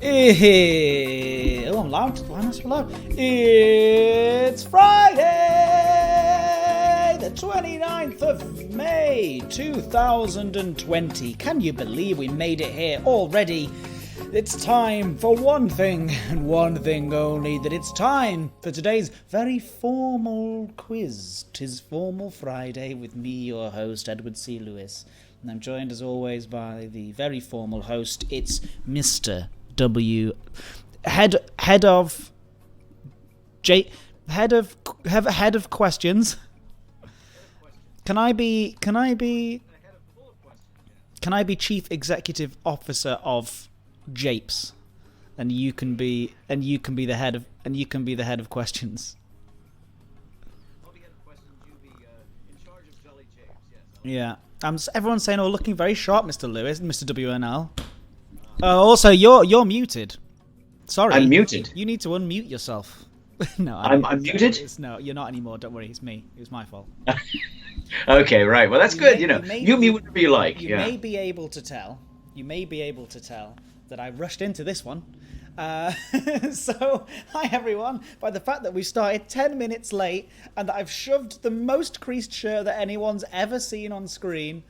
Oh, I'm loud. Why am I so loud? It's Friday, the 29th of May, 2020. Can you believe we made it here already? It's time for one thing, and one thing only, that it's time for today's very formal quiz. 'Tis Formal Friday with me, your host, Edward C. Lewis. And I'm joined, as always, by the very formal host. It's Mr. W, head of questions. Can I be chief executive officer of Japes, and you can be the head of questions. I'll be head of questions. You'll be in charge of Jelly Japes. Yeah. Yes. Everyone's saying, "Oh, looking very sharp, Mr. Lewis, Mr. WNL." Also, you're muted. Sorry, I'm muted. You need to unmute yourself. No, I'm muted. No, you're not anymore. Don't worry, it's me. It was my fault. Okay, right. Well, that's good. You mute whatever you like. You may be able to tell. That I rushed into this one. So, hi everyone. By the fact that we started 10 minutes late and that I've shoved the most creased shirt that anyone's ever seen on screen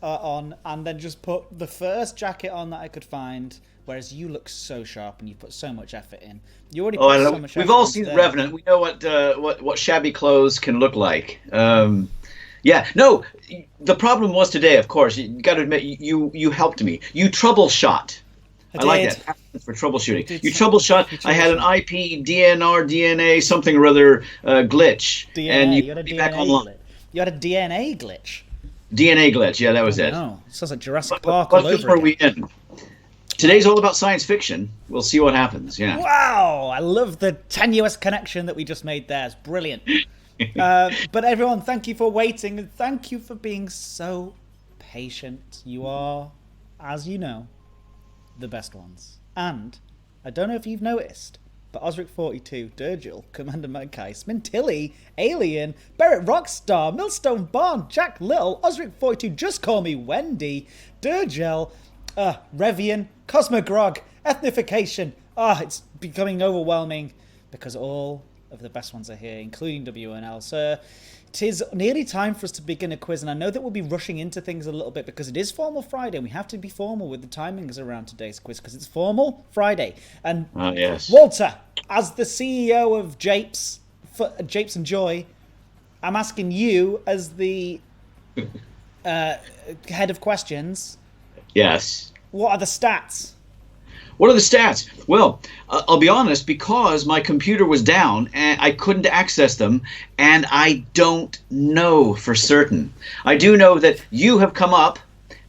on, and then just put the first jacket on that I could find, whereas you look so sharp and you put so much effort in. You already put so much effort. We've all seen The Revenant. We know what shabby clothes can look like. Yeah, no, the problem was today, of course, you got to admit, you helped me. You troubleshot. I like that for troubleshooting. You troubleshot. I had an IP, DNR, DNA, something or other glitch. DNA, and you had a DNA glitch. You had a DNA glitch. DNA glitch, yeah, that was it. No, sounds like Jurassic Park all all over where again. we in. Today's all about science fiction. We'll see what happens. Yeah. Wow, I love the tenuous connection that we just made there. It's brilliant. But everyone, thank you for waiting, and thank you for being so patient. You are, as you know, the best ones. And I don't know if you've noticed, but Osric42, Durgil, Commander Magpie, Smintilly, Alien, Barrett Rockstar, Millstone Barn, Jack Little, Osric42, Just Call Me Wendy, Durgel, Revian, Cosmogrog, Ethnification. It's becoming overwhelming because all of the best ones are here, including WNL. So it is nearly time for us to begin a quiz, and I know that we'll be rushing into things a little bit because it is Formal Friday, and we have to be formal with the timings around today's quiz because it's Formal Friday. And yes. Walter, as the CEO of Japes and Joy, I'm asking you as the head of questions. Yes. What are the stats? What are the stats? Well, I'll be honest, because my computer was down and I couldn't access them, and I don't know for certain. I do know that you have come up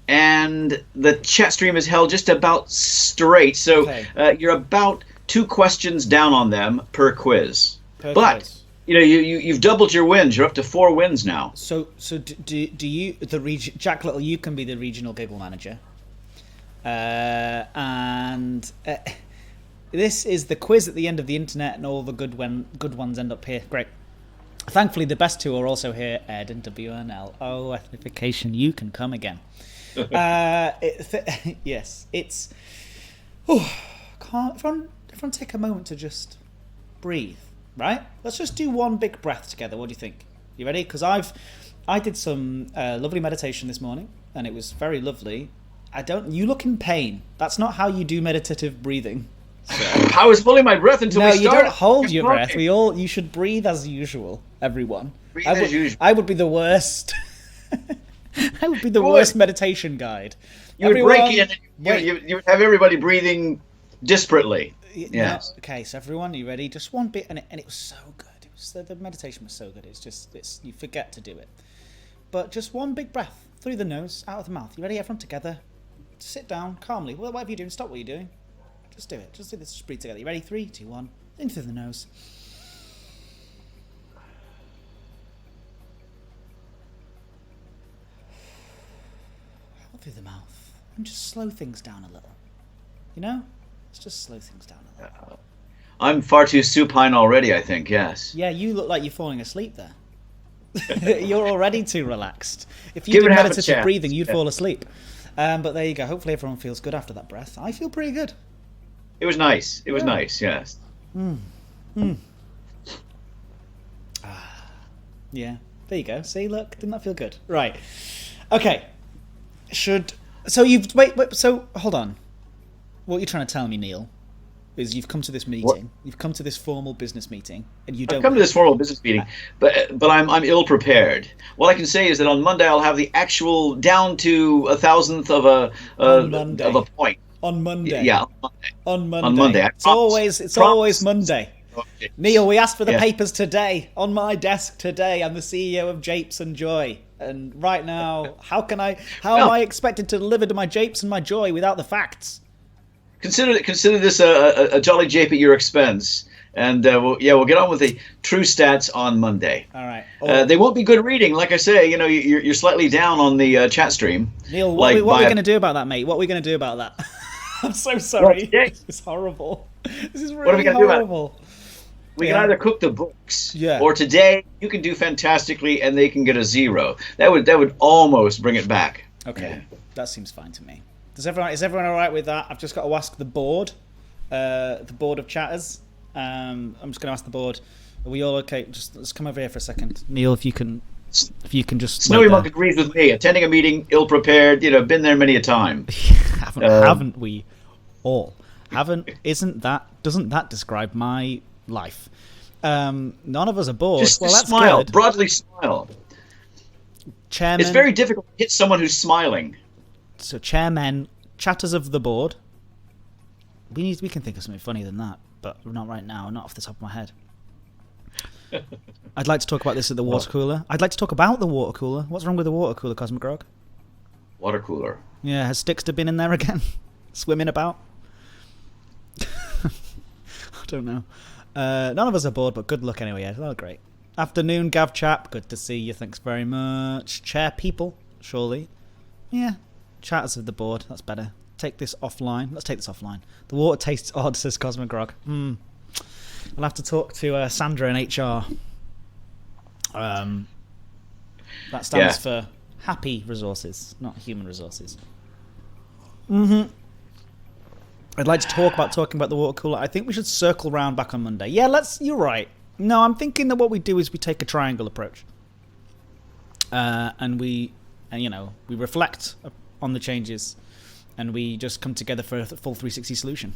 and the chat stream is held just about straight, so Okay. You're about 2 questions down on them per quiz. But you've doubled your wins. You're up to 4 wins now. So do you, Jack Little, you can be the regional giggle manager. And this is the quiz at the end of the internet, and all the good ones end up here. Great. Thankfully, the best 2 are also here, Ed and WNL. Oh, Ethnification, you can come again. Yes, it's... everyone take a moment to just breathe, right? Let's just do one big breath together. What do you think? You ready? Because I did some lovely meditation this morning, and it was very lovely. You look in pain. That's not how you do meditative breathing. So. I was holding my breath until we started. No, you don't hold your breath. You should breathe as usual, everyone. I would be the worst. I would be the worst meditation guide. You would break in and you would have everybody breathing disparately. Yes. Okay, so everyone, you ready? Just one bit, and it was so good. The meditation was so good. It's you forget to do it. But just one big breath through the nose, out of the mouth. You ready? Everyone together. Sit down calmly. Whatever you're doing, stop what you're doing. Just do it. Just do this. Just breathe together. You ready? 3, 2, 1. In through the nose. Out through the mouth. And just slow things down a little. You know? Let's just slow things down a little. I'm far too supine already, I think, yes. Yeah, you look like you're falling asleep there. You're already too relaxed. If you did meditative breathing, you'd fall asleep. But there you go. Hopefully everyone feels good after that breath. I feel pretty good. It was nice. It was nice. Yes. Yeah. There you go. See, look, didn't that feel good? Right. Okay. So you've wait. So hold on. What you're trying to tell me, Neil, is you've come to this meeting. What? You've come to this formal business meeting, and you I've don't come to this formal business meeting, but I'm ill prepared. What I can say is that on Monday I'll have the actual down to a thousandth of a point. On Monday. Yeah. On Monday. On Monday. It's always Monday. Okay. Neil, we asked for the Yeah. papers today. On my desk today, I'm the CEO of Japes and Joy. And right now, how am I expected to deliver to my Japes and my Joy without the facts? Consider this a jolly jape at your expense, and we'll get on with the true stats on Monday. All right. They won't be good reading, like I say. You're slightly down on the chat stream. Neil, what are we going to do about that, mate? What are we going to do about that? I'm so sorry. This is horrible. This is really horrible. We can either cook the books, Yeah. or today you can do fantastically and they can get a 0. That would almost bring it back. Okay, that seems fine to me. Is everyone all right with that? I've just got to ask the board of chatters. I'm just going to ask the board. Are we all okay? Just let's come over here for a second, Neil. If you can just. Snowy Monk agrees with me. Attending a meeting ill prepared. Been there many a time. haven't we all? Doesn't that describe my life? None of us are bored. Just well, that's smile. good. Broadly smile. Chairman. It's very difficult to hit someone who's smiling. So, chairmen, chatters of the board. We can think of something funnier than that, but not right now. Not off the top of my head. I'd like to talk about this at the water cooler. I'd like to talk about the water cooler. What's wrong with the water cooler, Cosmic Grog? Water cooler. Yeah, has Stickster been in there again? Swimming about? I don't know. None of us are bored, but good luck anyway. Yeah, oh, great. Afternoon, Gav Chap. Good to see you. Thanks very much. Chair people, surely. Yeah. Chatters of the board. That's better. Take this offline. Let's take this offline. The water tastes odd, says Cosmic Grog. I'll have to talk to Sandra in HR. That stands for happy resources, not human resources. I'd like to talking about the water cooler. I think we should circle round back on Monday. Yeah, you're right. No, I'm thinking that what we do is we take a triangle approach. And we reflect on the changes, and we just come together for a full 360 solution.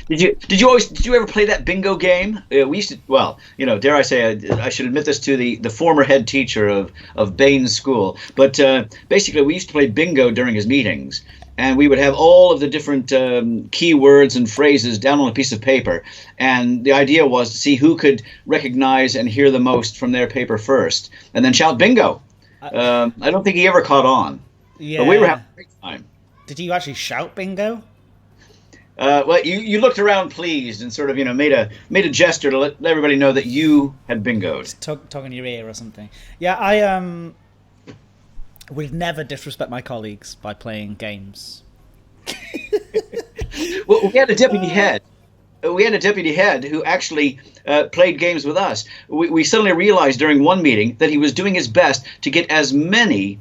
Did you ever play that bingo game? We used to. Well, dare I say, I should admit this to the former head teacher of Baines School. But basically, we used to play bingo during his meetings, and we would have all of the different keywords and phrases down on a piece of paper. And the idea was to see who could recognize and hear the most from their paper first, and then shout bingo. I don't think he ever caught on. Yeah. But we were having a great time. Did you actually shout bingo? Well, you looked around pleased and sort of made a gesture to let everybody know that you had bingoed. Tug in your ear or something. Yeah, I would never disrespect my colleagues by playing games. Well, we had a deputy head. We had a deputy head who actually played games with us. We suddenly realized during one meeting that he was doing his best to get as many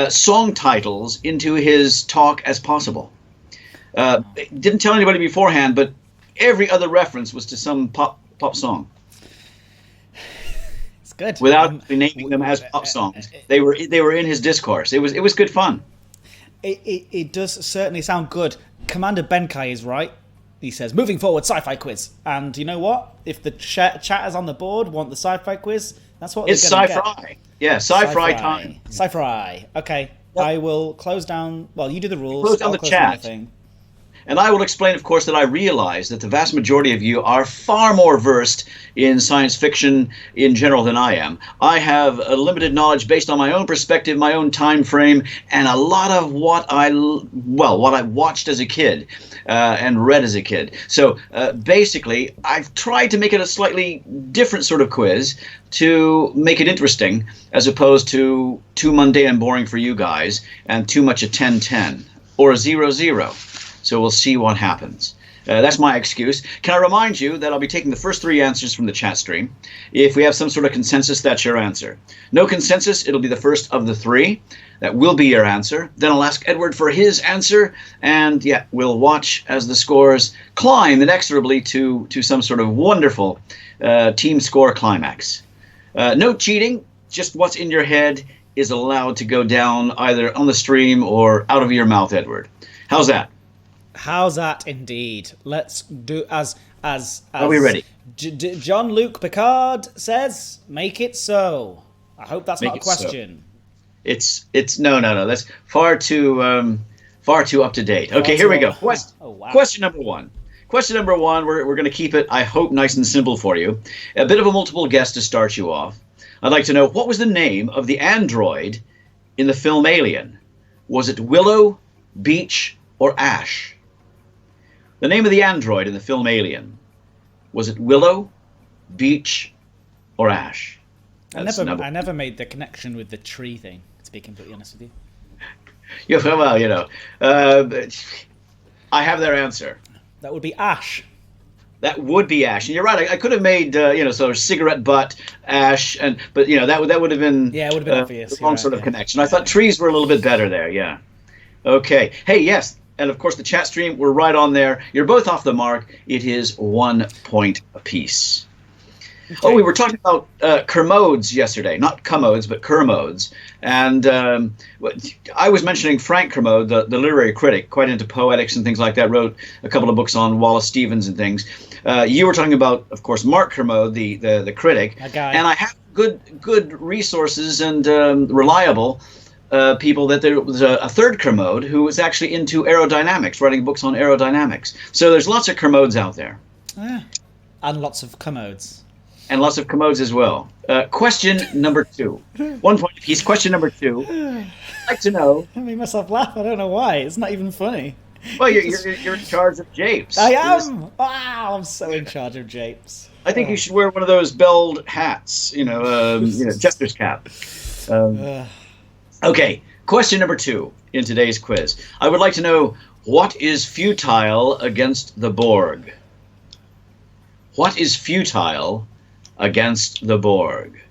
song titles into his talk as possible. Didn't tell anybody beforehand, but every other reference was to some pop song. It's good. Without naming them as pop songs, they were in his discourse. It was good fun. It does certainly sound good. Commander Benkai is right. He says, moving forward, sci-fi quiz. And you know what? If the chatters on the board want the sci-fi quiz, that's what it's they're going to get. Sci-fi. Yeah, sci-fi time. Sci-fi. Okay. Well, I will close down. Well, you do the rules. Close down the chat. And I will explain, of course, that I realize that the vast majority of you are far more versed in science fiction in general than I am. I have a limited knowledge based on my own perspective, my own time frame, and a lot of what I watched as a kid and read as a kid. So basically, I've tried to make it a slightly different sort of quiz to make it interesting, as opposed to too mundane and boring for you guys, and too much a 10-10 or a 0-0. So we'll see what happens. That's my excuse. Can I remind you that I'll be taking the first 3 answers from the chat stream. If we have some sort of consensus, that's your answer. No consensus, it'll be the first of the 3. That will be your answer. Then I'll ask Edward for his answer, and yeah, we'll watch as the scores climb inexorably to some sort of wonderful team score climax. No cheating, just what's in your head is allowed to go down either on the stream or out of your mouth, Edward. How's that? How's that indeed? Let's do as Are we ready? John Luc Picard says, make it so. I hope that's not a question. So. It's no. That's far too up to date. Okay, here we go. Question number 1. Question number 1, we're going to keep it, I hope, nice and simple for you. A bit of a multiple guess to start you off. I'd like to know, what was the name of the android in the film Alien? Was it Willow, Beach, or Ash? The name of the android in the film Alien. Was it Willow, Beach, or Ash? I never made the connection with the tree thing, to be completely honest with you. Yeah, well, I have their answer. That would be Ash. That would be Ash. And you're right, I could have made, so cigarette butt, Ash, but that would have been, it would have been obvious. The wrong sort of connection. I thought trees were a little bit better there, yeah. Okay. Hey, yes. And of course, the chat stream, we're right on there. You're both off the mark. It is 1 point apiece. Okay. Oh, we were talking about Kermodes yesterday. Not commodes, but Kermodes. And I was mentioning Frank Kermode, the literary critic, quite into poetics and things like that, wrote a couple of books on Wallace Stevens and things. You were talking about, of course, Mark Kermode, the critic. And I have good resources and reliable people that there was a third Kermode who was actually into aerodynamics, writing books on aerodynamics. So there's lots of Kermodes out there. And lots of commodes. And lots of commodes as well. Question number 2. 1 point apiece. Question number 2. I'd like to know. I made myself laugh. I don't know why. It's not even funny. Well, you're in charge of japes. I am. Wow, I'm so in charge of japes. I think you should wear one of those belled hats. Jester's cap. Okay. Question number 2 in today's quiz. I would like to know, what is futile against the Borg? What is futile against the Borg?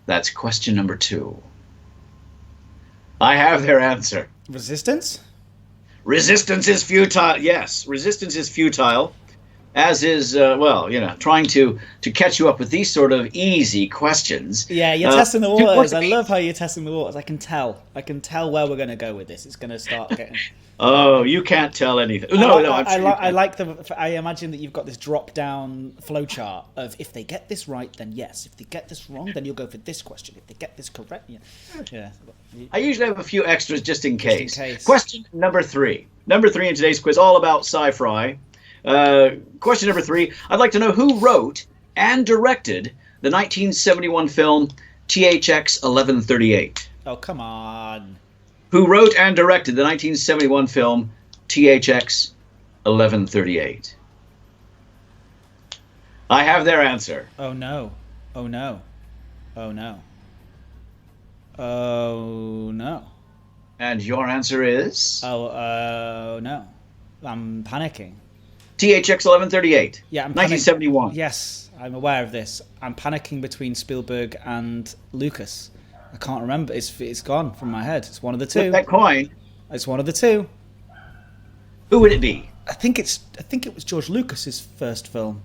That's question number 2. I have their answer. Resistance? Resistance is futile. Yes, resistance is futile, as is, trying to catch you up with these sort of easy questions. Yeah, you're testing the waters. I love how you're testing the waters. I can tell where we're going to go with this. It's going to start getting... Oh, you can't tell anything. I imagine that you've got this drop-down flowchart of, if they get this right, then yes. If they get this wrong, then you'll go for this question. If they get this correct, yeah. I usually have a few extras just in case. Question number 3. Number 3 in today's quiz, all about sci-fi. Question number 3. I'd like to know who wrote and directed the 1971 film THX 1138. Oh, come on. Who wrote and directed the 1971 film THX 1138? I have their answer. Oh no. Oh no. Oh no. Oh no. And your answer is? Oh no. I'm panicking. THX 1138. Yeah, I'm 1971. Yes, I'm aware of this. I'm panicking between Spielberg and Lucas. I can't remember. It's gone from my head. It's one of the two. Flip that coin. It's one of the two. Who would it be? I think it was George Lucas's first film.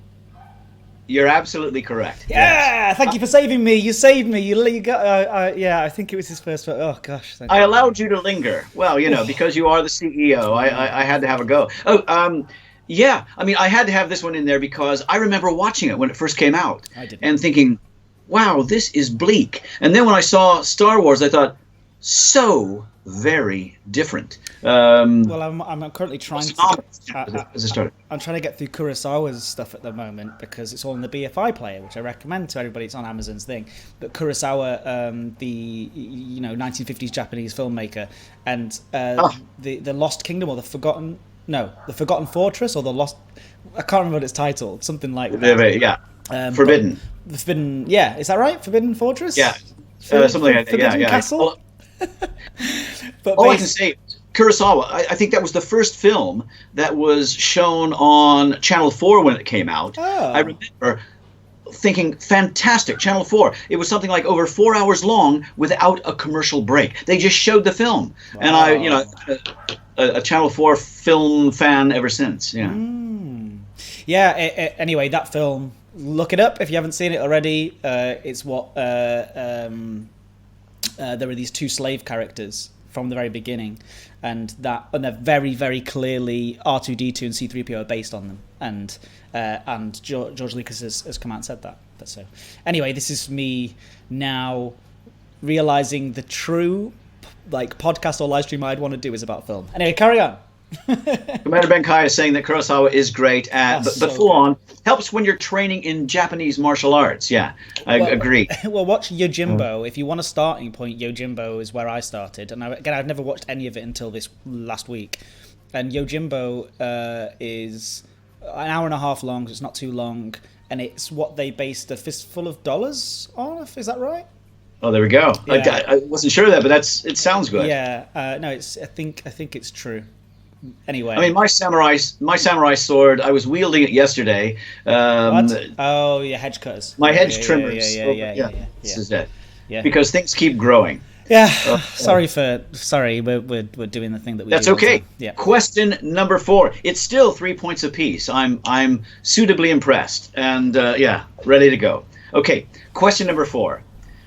You're absolutely correct. Yeah, yes. Thank you for saving me. You saved me. You got. Yeah, I think it was his first film. Oh gosh. I allowed you to linger. Well, because you are the CEO, I had to have a go. Oh, yeah. I mean, I had to have this one in there because I remember watching it when it first came out. I didn't. And thinking, wow, this is bleak. And then when I saw Star Wars, I thought, so very different. Well, I'm currently trying as a starter. I'm trying to get through Kurosawa's stuff at the moment because it's all in the BFI player, which I recommend to everybody. It's on Amazon's thing. But Kurosawa, the 1950s Japanese filmmaker, and the Lost Kingdom or the Forgotten Fortress or the Lost. I can't remember what it's titled. Something like that. Yeah. Forbidden. The Forbidden. Yeah, is that right? Forbidden Fortress. Yeah. Something like that. Forbidden Yeah. Castle. But all I can say, Kurosawa, I think that was the first film that was shown on Channel 4 when it came out. Oh. I remember thinking, fantastic, Channel 4. It was something like over 4 hours long without a commercial break. They just showed the film. Wow. And I, a Channel 4 film fan ever since. Yeah. Yeah, anyway, that film, look it up if you haven't seen it already. It's what there are these two slave characters from the very beginning, and they're very, very clearly R2D2 and C3PO are based on them, and George Lucas has come out and said that. But so anyway, this is me now realizing the true podcast or live stream I'd want to do is about film. Anyway, carry on. Commander Benkai is saying that Kurosawa is great, but so full on helps when you're training in Japanese martial arts. Yeah, I agree. Well, watch Yojimbo. If you want a starting point, Yojimbo is where I started. And again, I've never watched any of it until this last week. And Yojimbo is an hour and a half long, so it's not too long. And it's what they based A Fistful of Dollars on. Is that right? Oh, there we go. Yeah. I wasn't sure of that, but it sounds good. Yeah. No, I think it's true. Anyway, I mean, my samurai sword, I was wielding it yesterday. What? Oh, yeah, hedge cutters. My hedge trimmers. Yeah. This is it. Yeah. Because things keep growing. Yeah. Sorry, we're doing the thing that we That's do. okay. Yeah. Question number 4. It's still 3 points apiece. I'm suitably impressed and ready to go. Okay. Question number 4.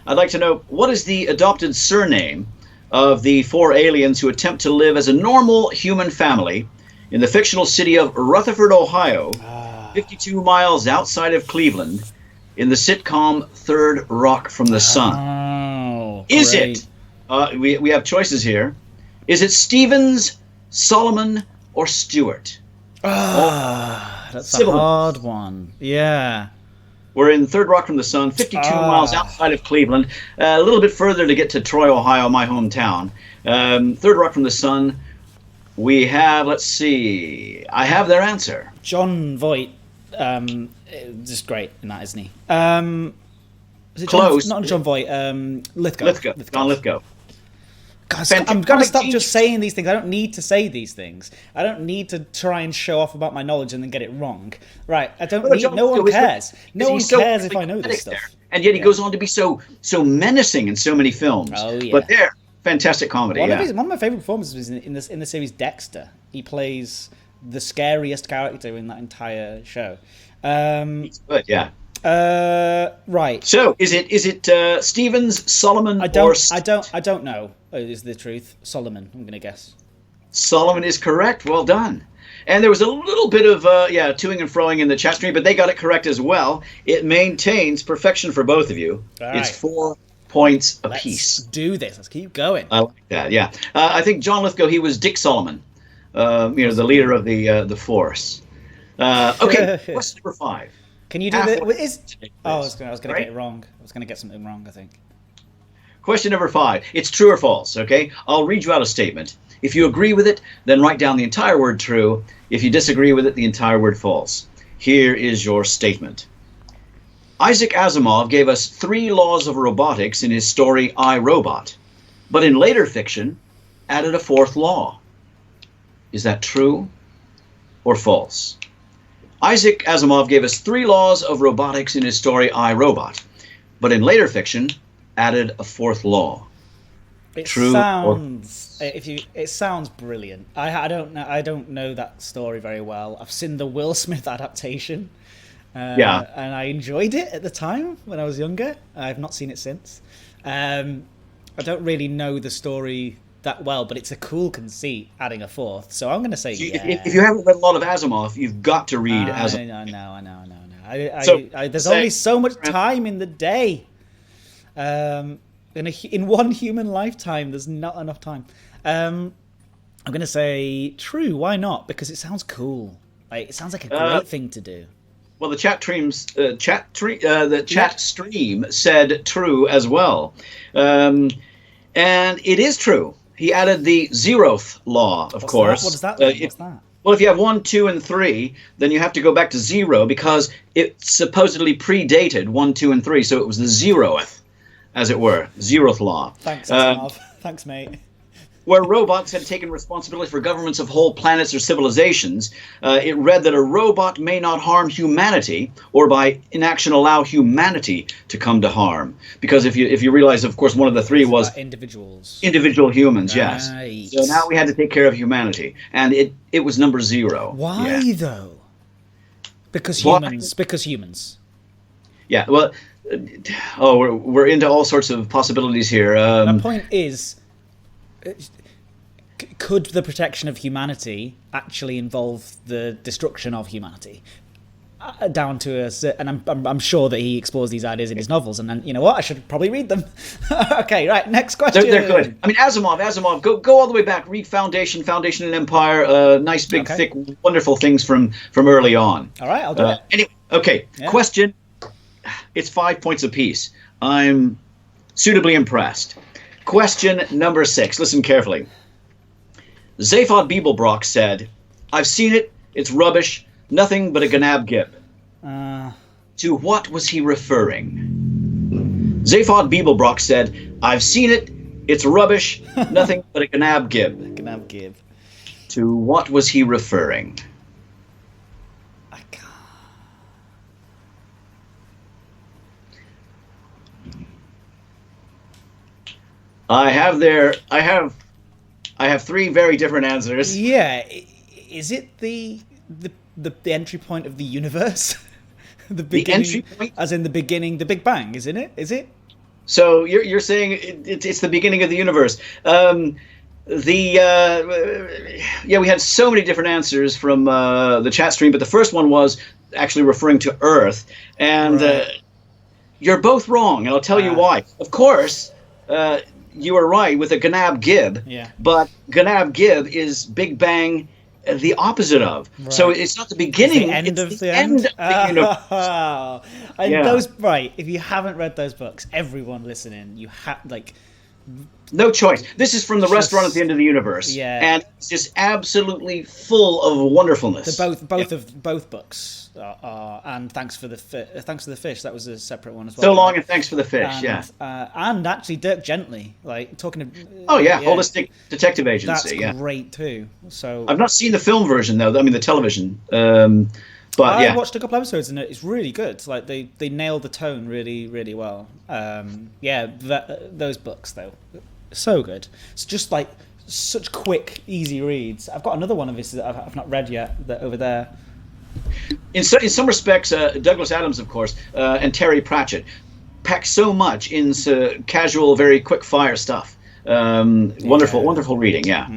I'd like to know, what is the adopted surname of the 4 aliens who attempt to live as a normal human family in the fictional city of Rutherford, Ohio, 52 miles outside of Cleveland, in the sitcom Third Rock from the Sun? Oh, Is great. it, we have choices here, is it Stevens, Solomon, or Stewart? That's a hard one. Yeah. We're in Third Rock from the Sun, 52 miles outside of Cleveland, a little bit further to get to Troy, Ohio, my hometown. Third Rock from the Sun, we have, let's see, I have their answer. Jon Voight, just great in that, isn't he? Is it Close. Not Jon Voight, Lithgow. John Lithgow. God, I'm going to stop just saying these things. I don't need to say these things. I don't need to try and show off about my knowledge and then get it wrong. Right, no one cares. No one cares if I know this stuff. And yet he goes on to be so menacing in so many films. Oh, yeah. But they're fantastic comedy. One of my favourite performances was in the series Dexter. He plays the scariest character in that entire show. He's good, yeah. Right. So is it Stevens, Solomon, or I don't know. Is the truth Solomon? I'm gonna guess. Solomon is correct. Well done. And there was a little bit of toing and froing in the chat stream, but they got it correct as well. It maintains perfection for both of you. All It's right. 4 points apiece. Let's do this. Let's keep going. I like that. Yeah. I think John Lithgow. He was Dick Solomon. The leader of the force. Okay. Question number 5. Can you do this? I was going to get it wrong. I was going to get something wrong, I think. Question number 5. It's true or false, okay? I'll read you out a statement. If you agree with it, then write down the entire word true. If you disagree with it, the entire word false. Here is your statement. Isaac Asimov gave us 3 laws of robotics in his story I, Robot, but in later fiction added a 4th law. Is that true or false? Isaac Asimov gave us 3 laws of robotics in his story I, Robot, but in later fiction added a 4th law. It True sounds it sounds brilliant. I don't know that story very well. I've seen the Will Smith adaptation. And I enjoyed it at the time when I was younger. I've not seen it since. I don't really know the story that well, but it's a cool conceit adding a 4th. So I'm going to say If you haven't read a lot of Asimov, you've got to read Asimov. I know. There's only so much time in the day. In one human lifetime, there's not enough time. I'm going to say true. Why not? Because it sounds cool. It sounds like a great thing to do. Well, the chat stream said true as well, and it is true. He added the 0th law, of course. What does that mean? What's that? Well, if you have 1, 2, and 3, then you have to go back to 0 because it supposedly predated 1, 2, and 3, so it was the 0th, as it were, 0th law. Thanks, Asimov. Thanks, mate. where robots had taken responsibility for governments of whole planets or civilizations. It read that a robot may not harm humanity, or by inaction allow humanity to come to harm. Because if you realize, of course, one of the three was individual humans. Yes. So now we had to take care of humanity, and it was number 0. Why though? Because humans. Because humans. Yeah. Well. We're into all sorts of possibilities here. My point is, could the protection of humanity actually involve the destruction of humanity? Down to a, and I'm sure that he explores these ideas in his novels. And then, you know what? I should probably read them. Okay, right. Next question. They're good. I mean, Asimov. Go all the way back. Read Foundation and Empire. Nice, big, thick, wonderful things from early on. All right, I'll do it. Anyway, okay. Yeah. Question. It's 5 points apiece. I'm suitably impressed. Question number 6. Listen carefully. Zaphod Beeblebrock said, "I've seen it. It's rubbish. Nothing but a Gnab Gib." To what was he referring? Zaphod Beeblebrock said, "I've seen it. It's rubbish. Nothing but a Gnab Gib." Gnab Gib. To what was he referring? I have 3 very different answers. Yeah, is it the entry point of the universe? the entry point, as in the beginning, the Big Bang, isn't it? Is it? So you're saying it's the beginning of the universe. We had so many different answers from the chat stream, but the first one was actually referring to Earth, and you're both wrong, and I'll tell you why. Of course. You were right with a Gnab Gib, but Gnab Gib is Big Bang, the opposite of. Right. So it's not the beginning. It's the end of the universe. Those if you haven't read those books, everyone listening, you have no choice. This is from the restaurant at the end of the universe, and it's just absolutely full of wonderfulness. Both books are, and thanks for the fish. That was a separate one as well. So long and thanks for the fish. And actually Dirk Gently, talking to. Holistic Detective Agency. That's great too. So I've not seen the film version though. I mean the television. I watched a couple episodes and it's really good. They nailed the tone really, really well. Those books though, so good. It's just such quick, easy reads. I've got another one of this that I've not read yet. Over there. In some respects, Douglas Adams, of course, and Terry Pratchett pack so much into casual, very quick fire stuff. Wonderful reading. Yeah.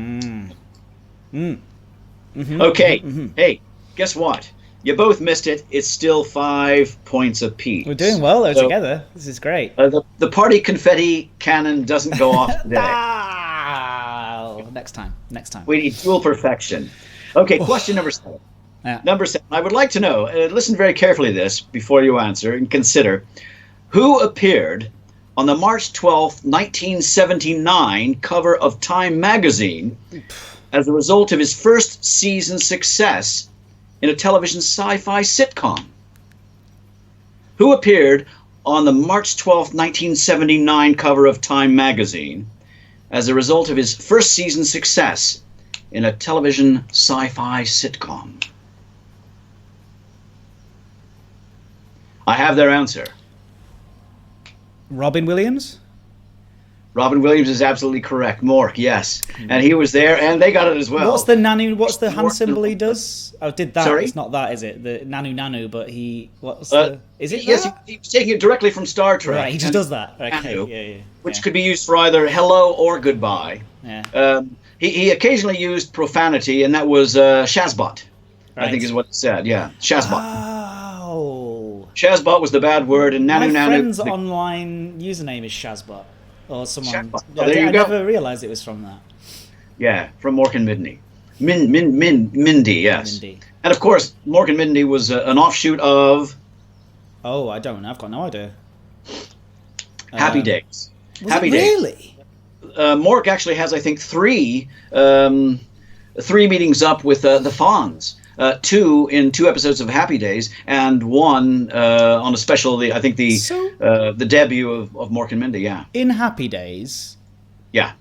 Okay. Hey, guess what? You both missed it. It's still 5 points apiece. We're doing well though together. This is great. The party confetti cannon doesn't go off today. Next time. We need dual perfection. Okay, question number 7. Yeah. Number 7. I would like to know, listen very carefully to this before you answer, and consider, who appeared on the March 12th, 1979 cover of Time magazine as a result of his first season success in a television sci-fi sitcom? Who appeared on the March 12th, 1979 cover of Time magazine as a result of his first season success in a television sci-fi sitcom? I have their answer. Robin Williams? Robin Williams is absolutely correct. Mork, yes. And he was there, and they got it as well. What's the hand symbol he does? Oh, did that. Sorry? It's not that, is it? The nanu, but he... Is it Yes, that? he's taking it directly from Star Trek. Right, he just does that. Okay, which could be used for either hello or goodbye. Yeah. He occasionally used profanity, and that was Shazbot, right. I think is what it said. Yeah, Shazbot. Oh. Shazbot was the bad word, and nanu. My friend's online username is Shazbot. Or someone. Shazbot. Oh, there you go. I never realised it was from that. Yeah, from Mork and Mindy. Mindy, yes. Mindy. And of course, Mork and Mindy was an offshoot of... Oh, I don't know. I've got no idea. Happy Days. Happy Days. Really? Mork actually has, I think, three meetings up with the Fonz. 2 in 2 episodes of Happy Days, and 1 on a special. I think the debut of Mork and Mindy. Yeah. In Happy Days. Yeah.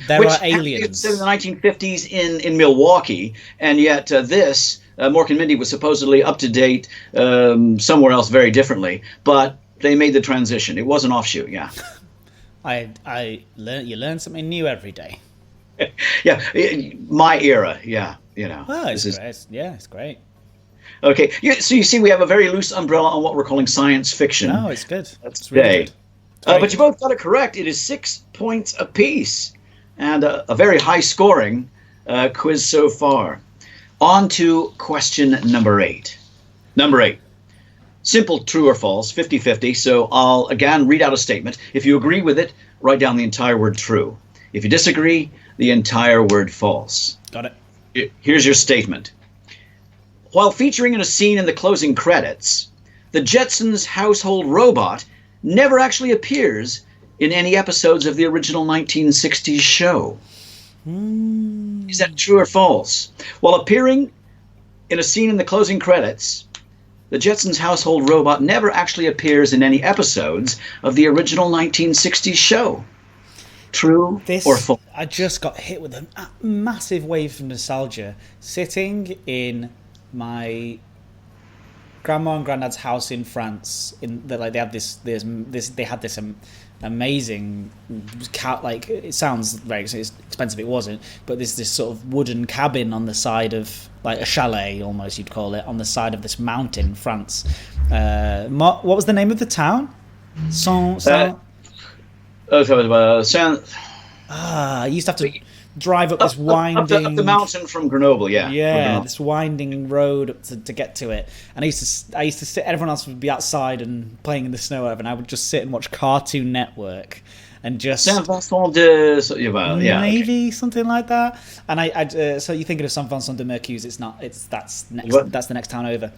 There which are happened aliens. in the 1950s in Milwaukee, and yet this Mork and Mindy was supposedly up to date somewhere else very differently, but they made the transition. It was an offshoot, yeah. You learn something new every day. Yeah, my era, yeah, Oh, it's great. Yeah, it's great. Okay, so you see we have a very loose umbrella on what we're calling science fiction. No, it's good. That's It's really today. good. But you both got it correct. It is 6 points apiece, and a very high-scoring quiz so far. On to question number 8. Number 8. Simple true or false, 50-50. So I'll, again, read out a statement. If you agree with it, write down the entire word true. If you disagree, the entire word false. Got it. Here's your statement. While featuring in a scene in the closing credits, the Jetsons' household robot never actually appears in any episodes of the original 1960s show. Is that true or false? While appearing in a scene in the closing credits, the Jetsons' household robot never actually appears in any episodes of the original 1960s show. True or false? I just got hit with a massive wave of nostalgia sitting in my grandma and granddad's house in France. They had this amazing like, it sounds very expensive, it wasn't, but there's this sort of wooden cabin on the side of, like a chalet almost you'd call it, on the side of this mountain in France. What was the name of the town? I used to have to drive up this winding up the mountain from Grenoble, yeah. Yeah, this winding road up to get to it. And I used to sit. Everyone else would be outside and playing in the snow, and I would just sit and watch Cartoon Network and just maybe something like that. And so you're thinking of Saint Vincent de Mercuse? It's not. That's the next town over.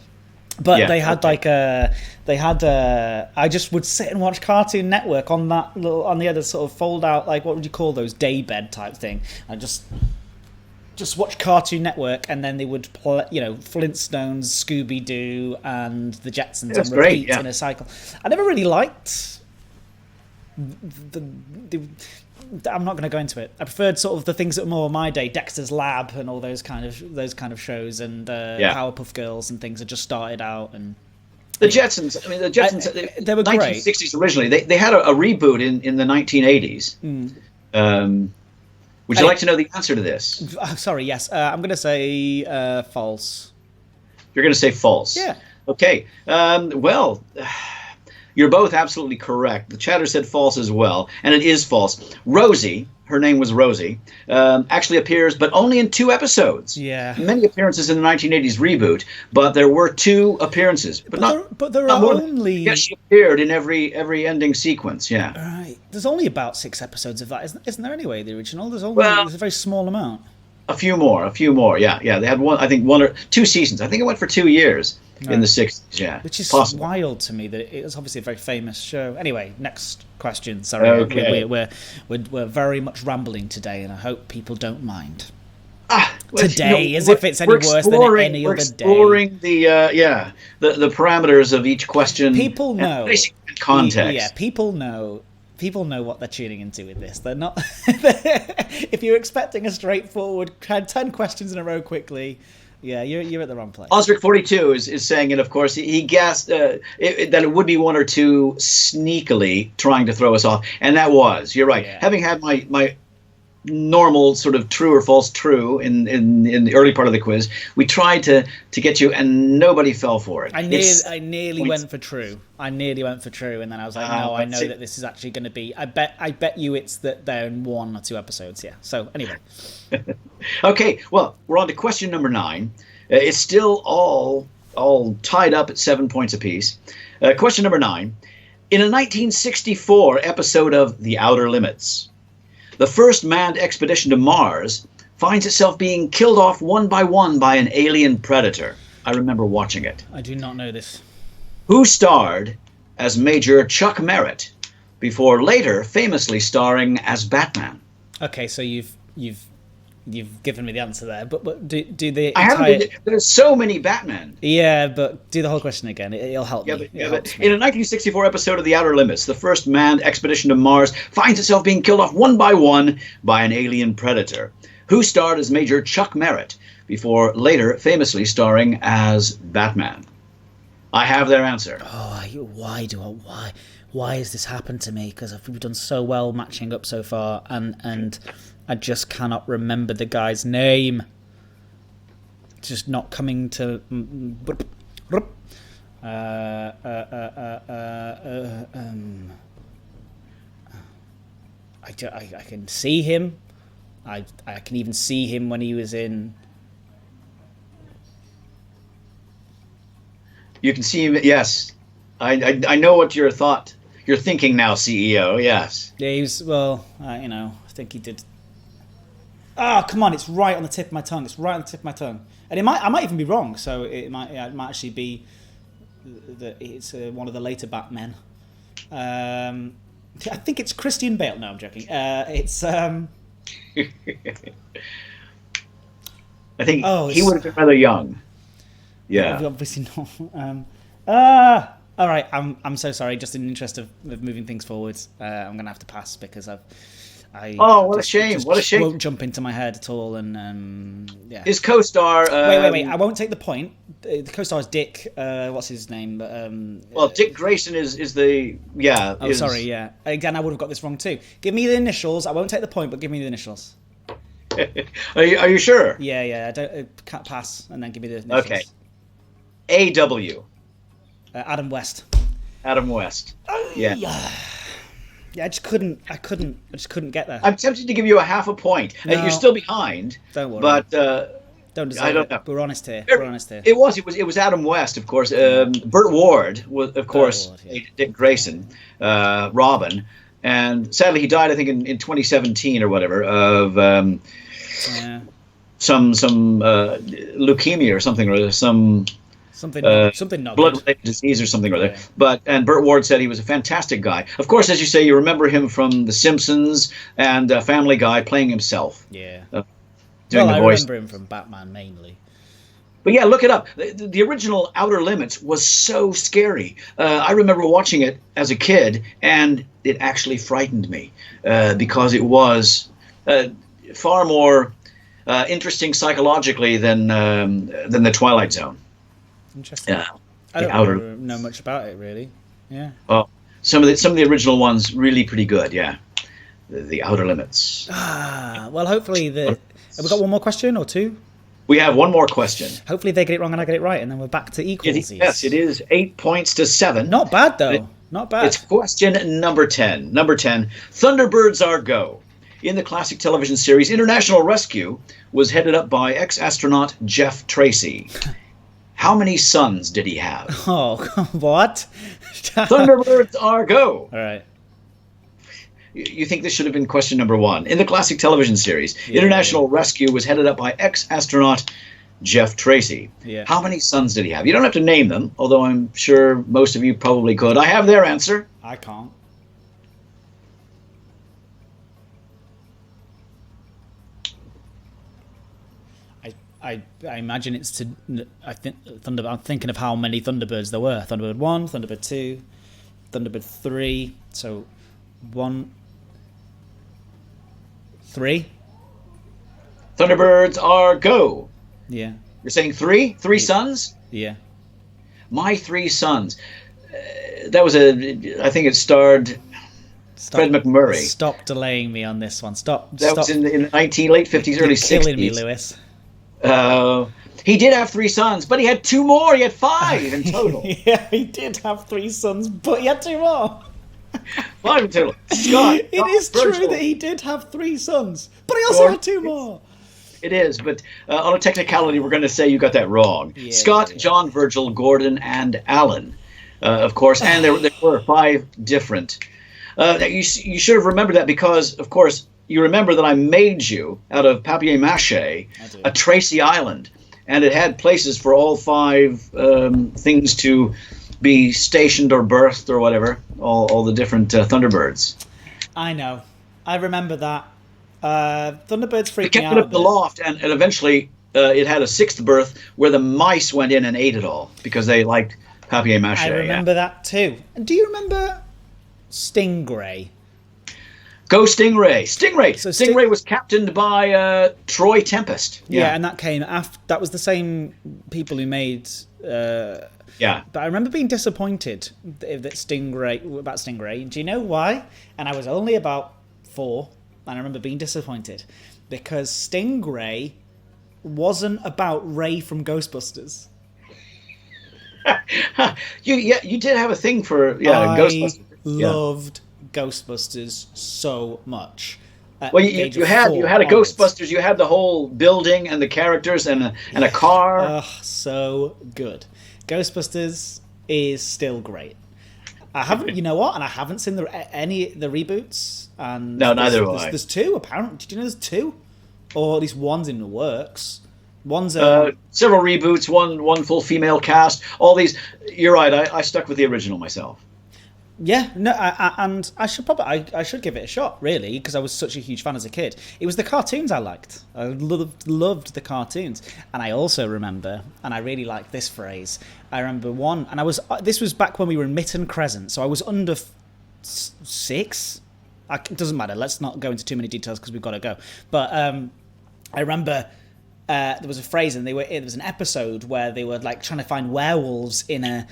But they had I just would sit and watch Cartoon Network on the other sort of fold out, like, what would you call those, day bed type thing. I just watch Cartoon Network, and then they would play, Flintstones, Scooby Doo, and the Jetsons on repeat in a cycle. I never really liked the I'm not going to go into it. I preferred sort of the things that were more my day, Dexter's Lab and all those kind of shows, and Powerpuff Girls and things had just started out. And the Jetsons, they were 1960s great. Originally. They had a reboot in the 1980s. Would you like to know the answer to this? Sorry, yes. I'm going to say false. You're going to say false? Yeah. Okay. Well, you're both absolutely correct. The chatter said false as well, and it is false. Rosie, her name was Rosie, actually appears, but only in 2 episodes. Yeah. Many appearances in the 1980s reboot, but there were 2 appearances. But there are only... Yes, she appeared in every ending sequence, yeah. Right. There's only about 6 episodes of that, isn't there anyway, the original? There's a very small amount. A few more, yeah. They had 1 or 2 seasons. I think it went for 2 years. In the 60s, yeah. Which is possible. Wild to me that it was obviously a very famous show. Anyway, next question. Sorry, okay. We're very much rambling today, and I hope people don't mind. Today, as if it's any worse than any other day. We're exploring the parameters of each question. People know context. People know what they're tuning into with this. They're not. If you're expecting a straightforward 10 questions in a row quickly. Yeah, you're at the wrong place. Osric42 is saying it, of course. He guessed that it would be 1 or 2 sneakily trying to throw us off. And that was. You're right. Yeah. Having had my normal sort of true or false true in the early part of the quiz, we tried to get you, and nobody fell for it. I nearly went for true. And then I was like, no, I know that this is actually going to be... I bet you it's that they're in 1 or 2 episodes, yeah. So, anyway... Okay, well, we're on to question number 9. It's still all tied up at 7 points apiece. Question number 9. In a 1964 episode of The Outer Limits, the first manned expedition to Mars finds itself being killed off one by one by an alien predator. I remember watching it. I do not know this. Who starred as Major Chuck Merritt before later famously starring as Batman? Okay, so you've you've given me the answer there. But do the I entire... haven't. There's so many Batman. Yeah, but do the whole question again. It'll help me. But in a 1964 episode of The Outer Limits, the first manned expedition to Mars finds itself being killed off one by an alien predator, who starred as Major Chuck Merritt, before later famously starring as Batman. I have their answer. Oh, why has this happened to me? Because we've done so well matching up so far, and I just cannot remember the guy's name. It's just not coming to. I can see him. I can even see him when he was in. You can see him. Yes, I know what you're thinking now, CEO. Yes. Yeah, he was. Well, I think he did. Oh, come on! It's right on the tip of my tongue. It's right on the tip of my tongue, and I might even be wrong. So it might actually be that it's one of the later Batmen. I think it's Christian Bale. No, I'm joking. It's. I think he would have been rather young. Yeah. Obviously not. All right. I'm so sorry. Just in the interest of moving things forwards, I'm gonna have to pass because what a shame! What a shame! Won't jump into my head at all, and yeah. His co-star. Wait! I won't take the point. The co-star is Dick. What's his name? Dick Grayson is the sorry. Yeah. Again, I would have got this wrong too. Give me the initials. I won't take the point, but give me the initials. Are you sure? Yeah. I don't can't pass, and then give me the initials. Okay. A.W. Adam West. Adam West. Yeah. Yeah, I just couldn't get there. I'm tempted to give you a half a point. No. You're still behind. Don't worry. But don't deserve I don't it. know. We're honest here. It was Adam West, of course. Burt Ward was, of course, Dick Grayson, Robin, and sadly he died, I think, in 2017 or whatever of some leukemia or something, or something not blood-related disease or something or other. Yeah. And Burt Ward said he was a fantastic guy. Of course, as you say, you remember him from The Simpsons and Family Guy, playing himself. Yeah. Doing the voice. I remember him from Batman mainly. But yeah, look it up. The original Outer Limits was so scary. I remember watching it as a kid, and it actually frightened me because it was far more interesting psychologically than the Twilight Zone. Interesting. I don't know much about it really. Yeah. Well, some of the original ones really pretty good. Yeah. The Outer Limits. Well, hopefully have we got one more question or two? We have one more question. Hopefully they get it wrong and I get it right, and then we're back to equals. Yes, it is 8 points to 7. Not bad though. Not bad. It's question number 10. Number 10. Thunderbirds are go. In the classic television series, International Rescue was headed up by ex-astronaut Jeff Tracy. How many sons did he have? Oh, what? Thunderbirds are go. All right. You think this should have been question number 1. In the classic television series, International Rescue was headed up by ex-astronaut Jeff Tracy. Yeah. How many sons did he have? You don't have to name them, although I'm sure most of you probably could. I have their answer. I can't. I imagine it's to. I think I'm thinking of how many Thunderbirds there were. Thunderbird 1, Thunderbird 2, Thunderbird 3. So 1, 3. Thunderbirds are go. Yeah. You're saying 3? 3 sons? Yeah. My 3 sons. That was I think it starred Fred McMurray. Stop delaying me on this one. Stop. That was in the late 50s, early 60s. You're killing me, Lewis. He did have 3 sons, but he had 2 more. He had 5 in total. Yeah, he did have 3 sons, but he had 2 more. 5 in total. Scott. It is true that he did have 3 sons, but he also had 2 more. It is, but on a technicality, we're going to say you got that wrong. Yeah, Scott, John, Virgil, Gordon, and Alan, of course, and there were 5 different. You should have remembered that because, of course, you remember that I made you out of papier-mâché a Tracy Island, and it had places for all 5 things to be stationed or birthed or whatever, all the different Thunderbirds. I know. I remember that. Thunderbirds They freaked me kept out it a up the bit. loft, and eventually it had a sixth berth where the mice went in and ate it all because they liked papier-mâché. I Yeah. remember that too. And do you remember Stingray? Go Stingray! Stingray! So Stingray was captained by Troy Tempest. Yeah, Yeah. and that came after. That was the same people who made. Yeah. But I remember being disappointed that Stingray. Do you know why? And I was only about 4, and I remember being disappointed because Stingray wasn't about Ray from Ghostbusters. You did have a thing for I Ghostbusters. Yeah. loved Ghostbusters so much. At Well, the age you of had 4 a onwards. Ghostbusters. You had the whole building and the characters and a car. So good. Ghostbusters is still great. I haven't, you know what? And I haven't seen any the reboots. And No, neither have I. There's 2 apparently. Did you know there's 2, or at least one's in the works? One's Several reboots, one full female cast. All these. You're right. I stuck with the original myself. Yeah, no, and I should give it a shot, really, because I was such a huge fan as a kid. It was the cartoons I liked. I loved the cartoons, and I also remember, and I really like this phrase. I remember one, and this was back when we were in Mitten Crescent, so I was under 6. It doesn't matter. Let's not go into too many details because we've got to go. But I remember. There was a phrase, and there was an episode where they were like trying to find werewolves in a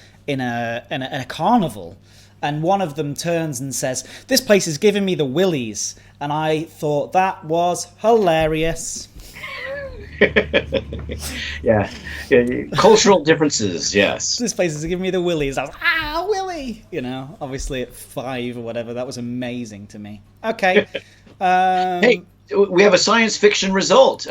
carnival, and one of them turns and says, "This place is giving me the willies," and I thought that was hilarious. Yeah. Cultural differences. Yes. This place is giving me the willies. I was Willy, obviously at 5 or whatever. That was amazing to me. Okay. Hey. We have a science fiction result.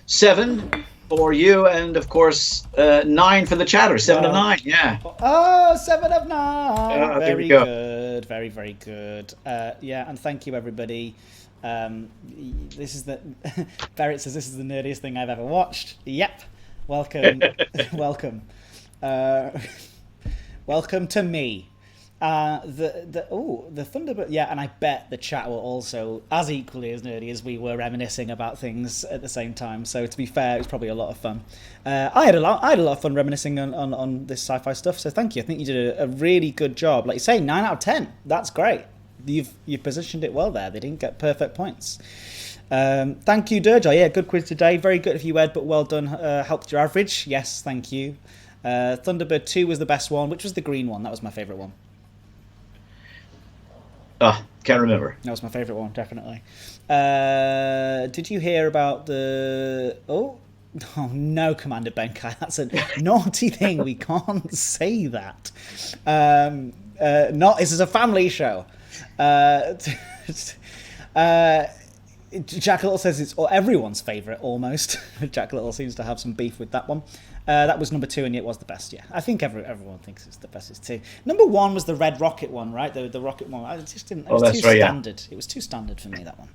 7 for you, and of course 9 for the chatter. 7 of 9. Yeah. Oh, 7 of 9. There we Very go. good. Very, very good. Yeah, and thank you, everybody. This is the Barrett says this is the nerdiest thing I've ever watched. Yep. Welcome. Welcome. Welcome to me. The Thunderbird, yeah, and I bet the chat were also as equally as nerdy as we were reminiscing about things at the same time. So to be fair, it was probably a lot of fun. I had a lot of fun reminiscing on this sci-fi stuff. So thank you. I think you did a really good job. Like you say, 9 out of 10. That's great. You've positioned it well there. They didn't get perfect points. Thank you, Durjoy. Yeah, good quiz today. Very good if you Ed, but well done. Helped your average. Yes, thank you. Thunderbird 2 was the best one. Which was the green one? That was my favourite one. Can't remember. That was my favourite one, definitely. Did you hear about the... Oh no, Commander Benkai. That's a naughty thing. We can't say that. This is a family show. Jack Little says it's everyone's favourite, almost. Jack Little seems to have some beef with that one. That was number 2, and it was the best, yeah. I think everyone thinks it's the best. It's 2. Number 1 was the Red Rocket one, right? The Rocket one. I just didn't... It was too standard. Yeah. It was too standard for me, that one.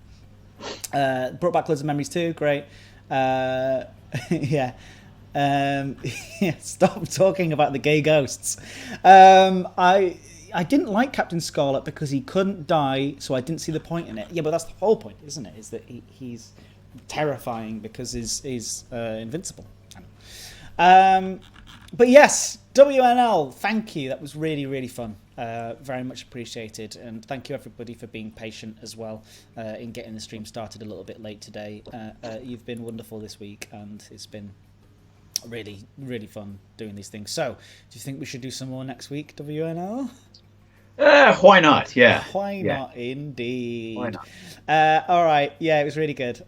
Brought back loads of memories too. Great. Yeah. Yeah. Stop talking about the gay ghosts. I didn't like Captain Scarlet because he couldn't die, so I didn't see the point in it. Yeah, but that's the whole point, isn't it? Is that he's terrifying because he's invincible. But yes, WNL, thank you. That was really, really fun. Very much appreciated. And thank you, everybody, for being patient as well in getting the stream started a little bit late today. You've been wonderful this week, and it's been really, really fun doing these things. So, do you think we should do some more next week, WNL? Why not? Yeah. Why not, indeed? Why not? All right. Yeah, it was really good.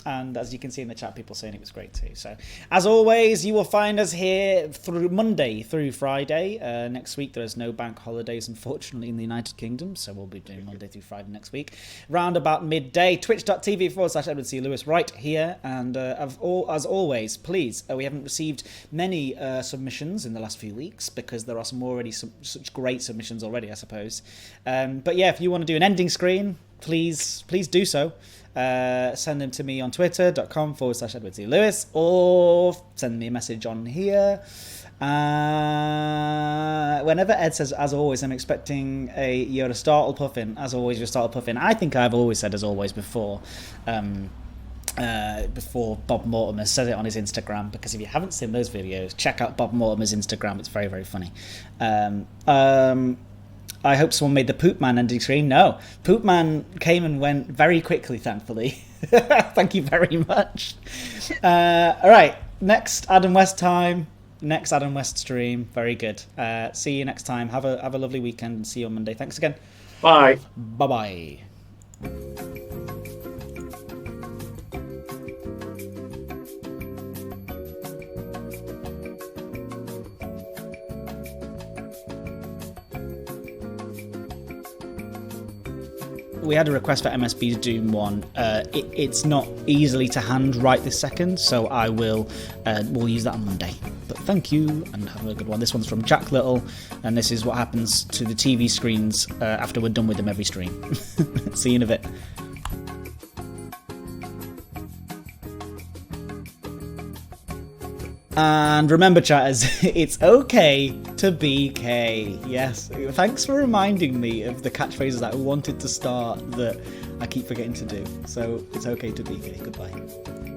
And as you can see in the chat, people saying it was great too. So, as always, you will find us here through Monday through Friday. Next week, there's no bank holidays, unfortunately, in the United Kingdom. So, we'll be doing Monday through Friday next week. Round about midday, twitch.tv/EdwardClewis right here. And as always, please, we haven't received many submissions in the last few weeks because there are such great submissions already, I suppose. But yeah, if you want to do an ending screen, please do so. Send them to me on twitter.com/EdwardClewis or send me a message on here. Whenever Ed says, as always, I'm expecting you're a startle puffin. As always, you're a startle puffin. I think I've always said as always before. Before Bob Mortimer said it on his Instagram, because if you haven't seen those videos, check out Bob Mortimer's Instagram. It's very, very funny. I hope someone made the Poop Man ending screen. No, Poop Man came and went very quickly, thankfully. Thank you very much. All right, next Adam West time. Next Adam West stream. Very good. See you next time. Have a lovely weekend. See you on Monday. Thanks again. Bye. Bye-bye. We had a request for MSB's Doom 1. It's not easily to hand right this second, so we'll use that on Monday. But thank you, and have a good one. This one's from Jack Little, and this is what happens to the TV screens after we're done with them every stream. See you in a bit. And remember, chatters, it's okay to be K. Yes, thanks for reminding me of the catchphrases that I wanted to start that I keep forgetting to do. So it's okay to be K. Goodbye.